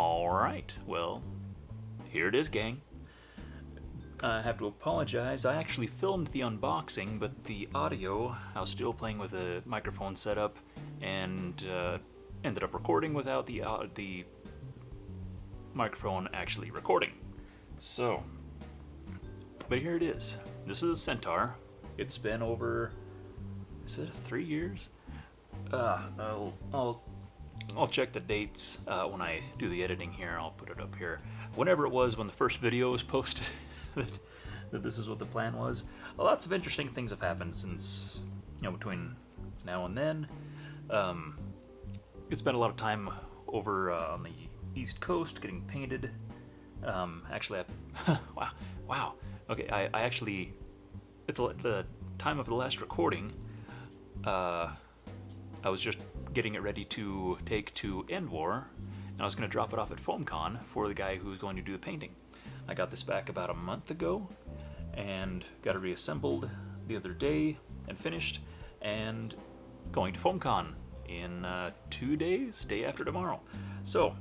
Alright, well, here it is, gang. I have to apologize. I actually filmed the unboxing, but the audio, I was still playing with a microphone setup and ended up recording without the microphone actually recording. So, but here it is. This is a Centaur. It's been over, is it 3 years? I'll check the dates when I do the editing here. I'll put it up here. Whenever it was when the first video was posted, that this is what the plan was. Lots of interesting things have happened since, between now and then. It's been a lot of time over on the East Coast getting painted. Actually, wow. Okay, I actually, at the time of the last recording, I was just getting it ready to take to Endwar, and I was going to drop it off at FoamCon for the guy who's going to do the painting. I got this back about a month ago, and got it reassembled the other day, and finished, and going to FoamCon in 2 days, day after tomorrow. So,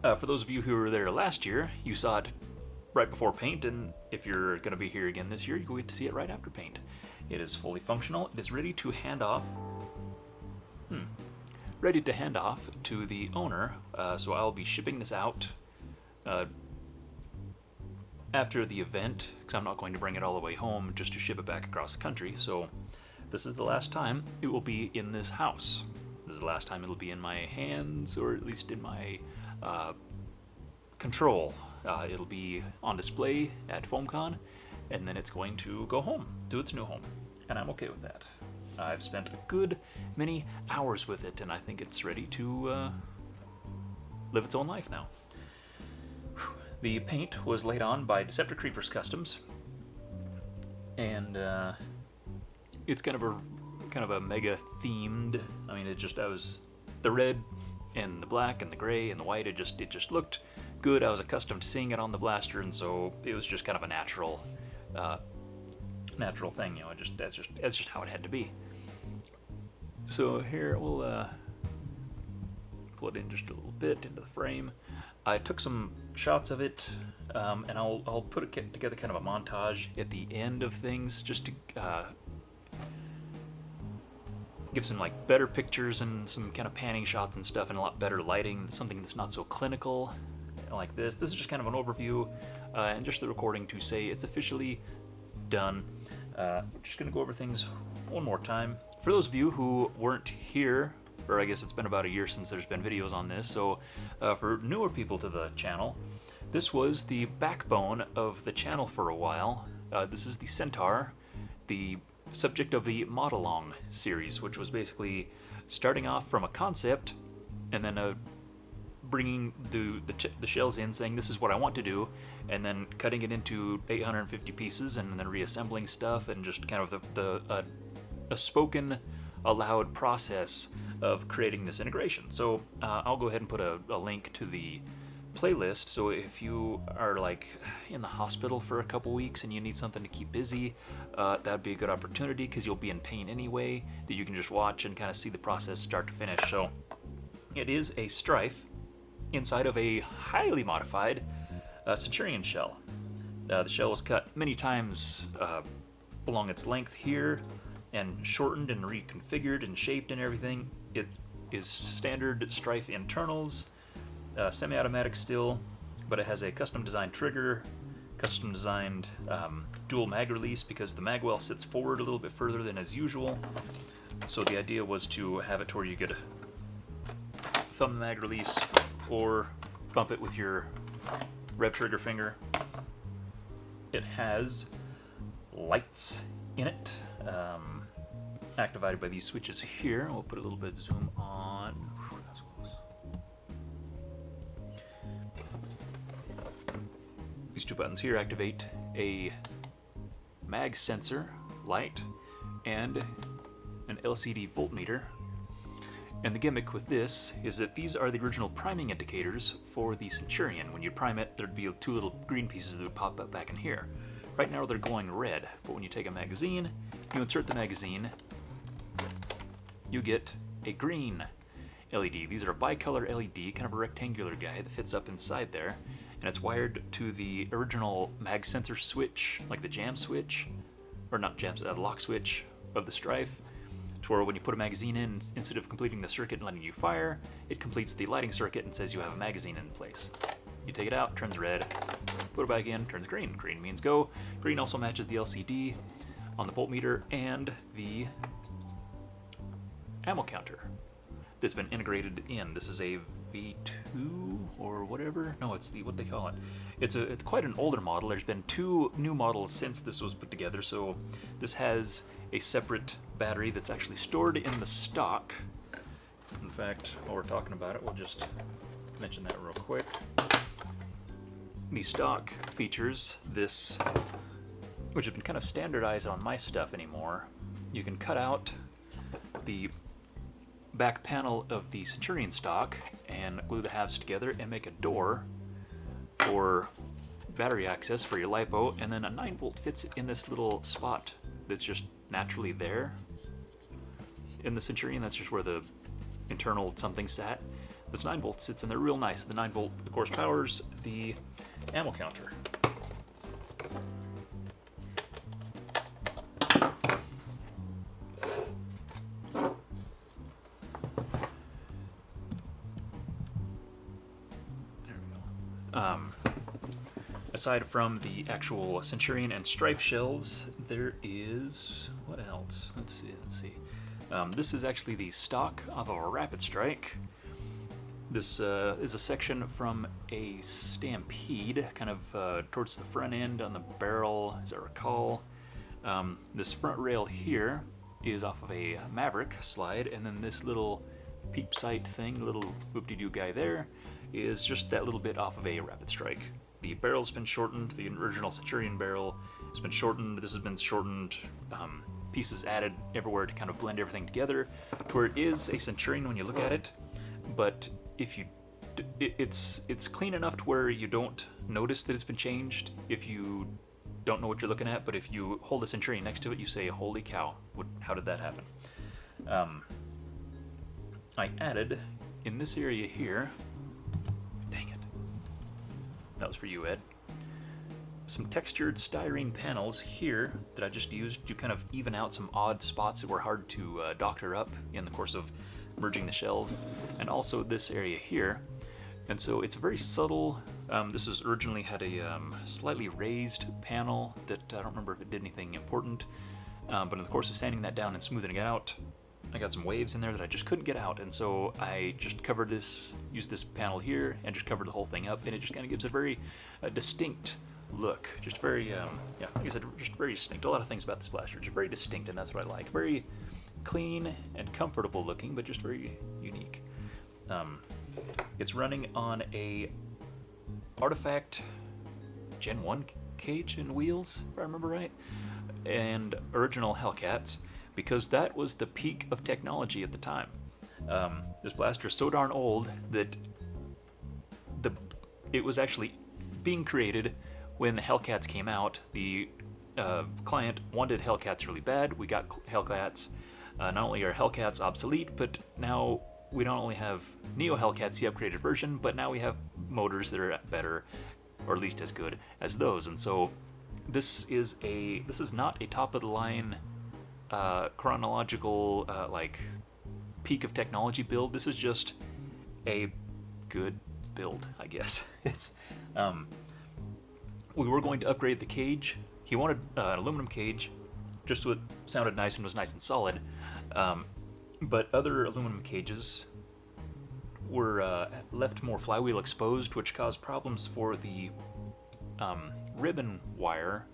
for those of you who were there last year, you saw it right before paint, and if you're going to be here again this year, you get to see it right after paint. It is fully functional. It is ready to hand off. Ready to hand off to the owner. So I'll be shipping this out after the event, because I'm not going to bring it all the way home just to ship it back across the country. So this is the last time it will be in this house. This is the last time it'll be in my hands, or at least in my control. It'll be on display at FoamCon, and then it's going to go home, to its new home, and I'm okay with that. I've spent a good many hours with it, and I think it's ready to live its own life now. The paint was laid on by Deceptor Creepers Customs, and it's kind of a mega themed. I mean, I was the red and the black and the gray and the white. It just looked good. I was accustomed to seeing it on the blaster, and so it was just kind of a natural thing. That's just how it had to be. So here we'll pull it in just a little bit into the frame. I took some shots of it, and I'll put it together kind of a montage at the end of things, just to give some better pictures and some kind of panning shots and stuff, and a lot better lighting, something that's not so clinical like this. This is just kind of an overview, and just the recording to say it's officially done. Just gonna go over things one more time. For those of you who weren't here, or I guess it's been about a year since there's been videos on this, so for newer people to the channel, this was the backbone of the channel for a while. This is the Centaur, the subject of the Mod-Along series, which was basically starting off from a concept, and then bringing the shells in, saying this is what I want to do, and then cutting it into 850 pieces, and then reassembling stuff, and just kind of a spoken, aloud process of creating this integration. So I'll go ahead and put a link to the playlist, so if you are in the hospital for a couple weeks and you need something to keep busy, that'd be a good opportunity, because you'll be in pain anyway, that you can just watch and kind of see the process start to finish. So it is a Strife inside of a highly modified Centurion shell. The shell was cut many times along its length here, and shortened and reconfigured and shaped and everything. It is standard Strife internals, semi-automatic still, but it has a custom designed trigger, custom designed dual mag release, because the magwell sits forward a little bit further than as usual. So the idea was to have it to where you could thumb mag release or bump it with your rev trigger finger. It has lights in it, activated by these switches here. We'll put a little bit of zoom on. These two buttons here activate a mag sensor light and an LCD voltmeter. And the gimmick with this is that these are the original priming indicators for the Centurion. When you prime it, there'd be two little green pieces that would pop up back in here. Right now they're glowing red, but when you take a magazine, you insert the magazine, you get a green LED. These are a bicolor LED, kind of a rectangular guy that fits up inside there, and it's wired to the original mag sensor switch, like the jam switch, or not jam, lock switch of the Strife, to where when you put a magazine in, instead of completing the circuit and letting you fire, it completes the lighting circuit and says you have a magazine in place. You take it out, turns red, put it back in, turns green. Green means go. Green also matches the LCD on the voltmeter and the ammo counter that's been integrated in. This is a V2 or whatever. No, it's the, what they call it. It's quite an older model. There's been 2 new models since this was put together. So this has a separate battery that's actually stored in the stock. In fact, while we're talking about it, we'll just mention that real quick. The stock features this, which has been kind of standardized on my stuff anymore. You can cut out the back panel of the Centurion stock and glue the halves together and make a door for battery access for your LiPo, and then a 9-volt fits in this little spot that's just naturally there. In the Centurion, that's just where the internal something sat. This 9-volt sits in there real nice. The 9-volt, of course, powers the ammo counter. Aside from the actual Centurion and Strife shells, there is, what else? Let's see. This is actually the stock of a Rapid Strike. This is a section from a Stampede, kind of towards the front end on the barrel, as I recall. This front rail here is off of a Maverick slide, and then this little peep sight thing, little whoop-de-doo guy there, is just that little bit off of a Rapid Strike. The barrel's been shortened. The original Centurion barrel has been shortened. This has been shortened. Pieces added everywhere to kind of blend everything together to where it is a Centurion when you look at it. But if you, it's clean enough to where you don't notice that it's been changed if you don't know what you're looking at. But if you hold a Centurion next to it, you say, "Holy cow! How did that happen?" I added in this area here. Dang it! That was for you, Ed. Some textured styrene panels here that I just used to kind of even out some odd spots that were hard to doctor up in the course of merging the shells, and also this area here. And so it's a very subtle, this was originally had a slightly raised panel that I don't remember if it did anything important, but in the course of sanding that down and smoothing it out, I got some waves in there that I just couldn't get out, and so I just covered this, used this panel here, and just covered the whole thing up, and it just kind of gives a very distinct look. Just very, yeah, like I said, just very distinct. A lot of things about this blaster, just very distinct, and that's what I like. Very clean and comfortable looking, but just very unique. It's running on a Artifact Gen 1 cage and wheels, if I remember right, and original Hellcats, because that was the peak of technology at the time. This blaster is so darn old that it was actually being created when the Hellcats came out. The client wanted Hellcats really bad. We got Hellcats. Not only are Hellcats obsolete, but now we don't only have Neo Hellcats, the upgraded version, but now we have motors that are better, or at least as good as those. And so this is not a top of the line chronological like peak of technology build. This is just a good build, I guess. It's we were going to upgrade the cage. He wanted an aluminum cage just so it sounded nice and was nice and solid, but other aluminum cages were left more flywheel exposed, which caused problems for the ribbon wire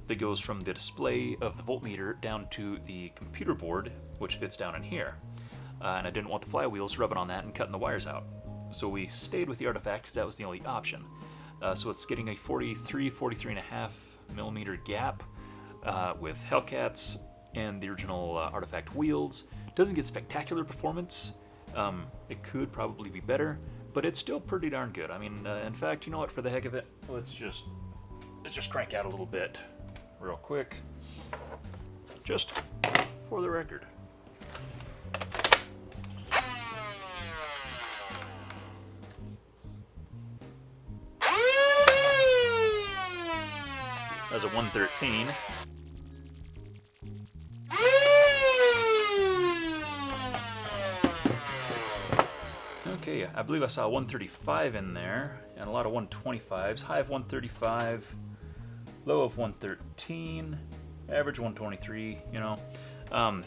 that goes from the display of the voltmeter down to the computer board, which fits down in here. And I didn't want the flywheels rubbing on that and cutting the wires out. So we stayed with the Artifact because that was the only option. So it's getting a 43.5 millimeter gap with Hellcats and the original Artifact wheels. Doesn't get spectacular performance. It could probably be better, but it's still pretty darn good. I mean, in fact, you know what? For the heck of it, let's just crank out a little bit real quick, just for the record. has a 113. Okay, I believe I saw a 135 in there, and a lot of 125s. High of 135, low of 113, average 123, you know. Like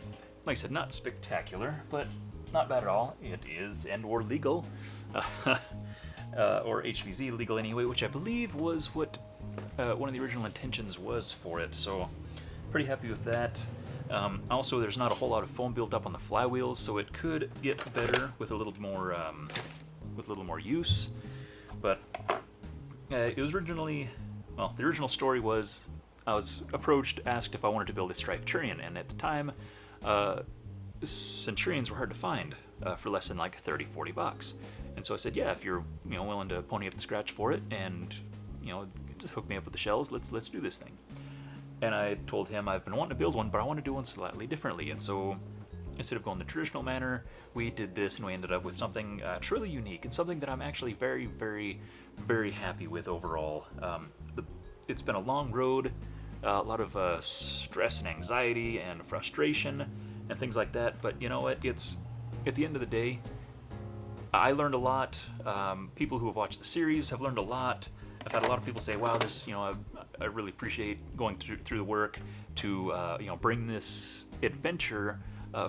I said, not spectacular, but not bad at all. It is and/or legal, or HVZ legal anyway, which I believe was what one of the original intentions was for it, so pretty happy with that. Also, there's not a whole lot of foam built up on the flywheels, so it could get better with a little more use. But it was originally, well, the original story was I was approached, asked if I wanted to build a Strifeturion, and at the time, Centurions were hard to find for less than like $30-40. And so I said, yeah, if you're willing to pony up the scratch for it, and just hook me up with the shells, let's do this thing. And I told him I've been wanting to build one, but I want to do one slightly differently. And so instead of going the traditional manner, we did this, and we ended up with something truly unique and something that I'm actually very, very, very happy with overall. It's been a long road, a lot of stress and anxiety and frustration and things like that. But you know what? It's at the end of the day, I learned a lot. People who have watched the series have learned a lot. I've had a lot of people say, "Wow, this, I really appreciate going through the work to, bring this adventure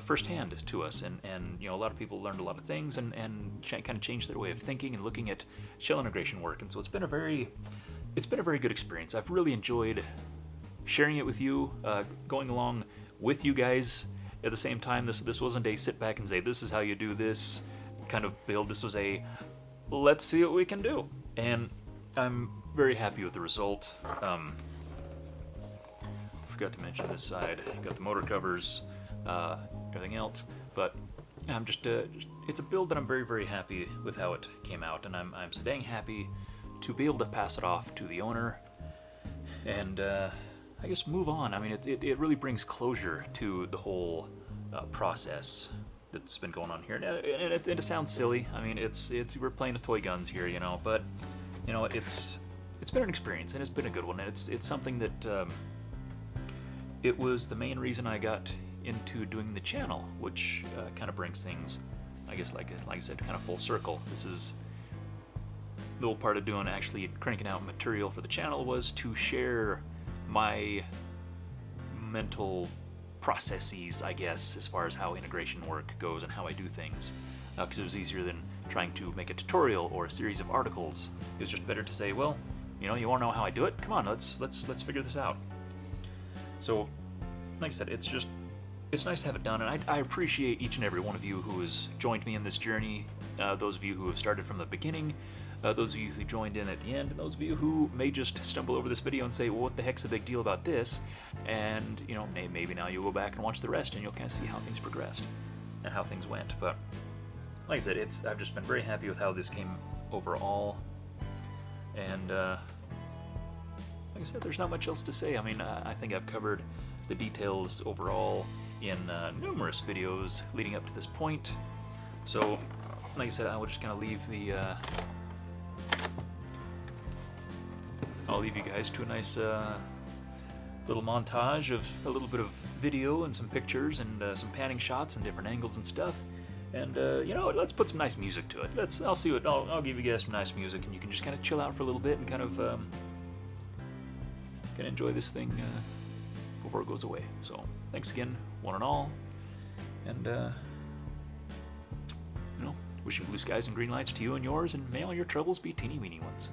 firsthand to us." And a lot of people learned a lot of things and kind of changed their way of thinking and looking at shell integration work. And so it's been a very good experience. I've really enjoyed sharing it with you, going along with you guys. At the same time, this wasn't a sit back and say, "This is how you do this" kind of build. This was a let's see what we can do, and I'm very happy with the result. Forgot to mention this side. Got the motor covers, everything else, but I'm just it's a build that I'm very, very happy with how it came out, and I'm so dang happy to be able to pass it off to the owner and I guess move on. I mean, it really brings closure to the whole process that's been going on here, and it sounds silly. I mean, it's we're playing with toy guns here, but it's been an experience, and it's been a good one, and it's something that it was the main reason I got into doing the channel, which kind of brings things, I guess, like I said, kind of full circle. This is the whole part of doing, actually cranking out material for the channel, was to share my mental processes, I guess, as far as how integration work goes and how I do things, because it was easier than trying to make a tutorial or a series of articles. It was just better to say, well, you want to know how I do it? Come on, let's figure this out. So, like I said, it's nice to have it done, and I appreciate each and every one of you who has joined me in this journey. Those of you who have started from the beginning, those of you who joined in at the end, and those of you who may just stumble over this video and say, well, what the heck's the big deal about this? And maybe now you'll go back and watch the rest, and you'll kind of see how things progressed and how things went. But like I said, I've just been very happy with how this came overall, and like I said, there's not much else to say. I mean, I think I've covered the details overall in numerous videos leading up to this point. So, like I said, I will just kind of leave I'll leave you guys to a nice little montage of a little bit of video and some pictures and some panning shots and different angles and stuff. And let's put some nice music to it. I'll give you guys some nice music, and you can just kind of chill out for a little bit and kind of enjoy this thing before it goes away. So thanks again, one and all, and wishing blue skies and green lights to you and yours, and may all your troubles be teeny weeny ones.